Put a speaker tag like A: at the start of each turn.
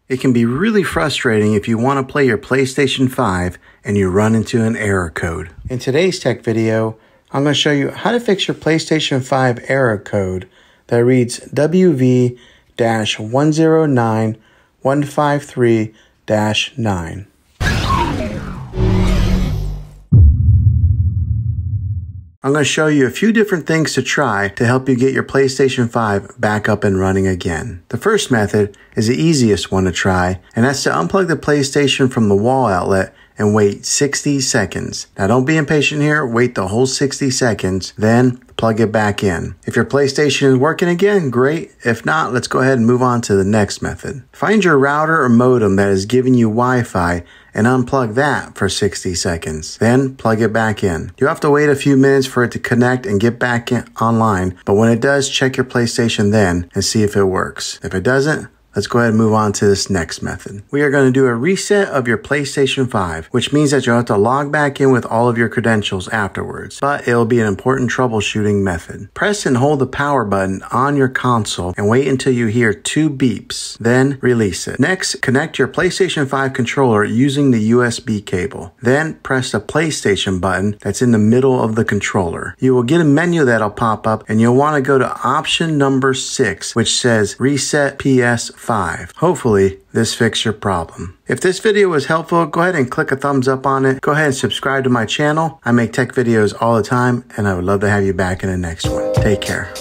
A: It can be really frustrating if you want to play your PlayStation 5 and you run into an error code. In today's tech video, I'm going to show you how to fix your PlayStation 5 error code that reads WV-109153-9. I'm going to show you a few different things to try to help you get your PlayStation 5 back up and running again. The first method is the easiest one to try, and that's to unplug the PlayStation from the wall outlet and wait 60 seconds. Now don't be impatient here, wait the whole 60 seconds, then plug it back in. If your PlayStation is working again, great. If not, let's go ahead and move on to the next method. Find your router or modem that is giving you Wi-Fi and unplug that for 60 seconds. Then plug it back in. You have to wait a few minutes for it to connect and get back online, but when it does, check your PlayStation then and see if it works. If it doesn't, let's go ahead and move on to this next method. We are going to do a reset of your PlayStation 5, which means that you'll have to log back in with all of your credentials afterwards, but it'll be an important troubleshooting method. Press and hold the power button on your console and wait until you hear 2 beeps, then release it. Next, connect your PlayStation 5 controller using the USB cable. Then press the PlayStation button that's in the middle of the controller. You will get a menu that'll pop up and you'll want to go to option number 6, which says Reset PS5. Hopefully, this fixed your problem. If this video was helpful, go ahead and click a thumbs up on it. Go ahead and subscribe to my channel. I make tech videos all the time, and I would love to have you back in the next one. Take care.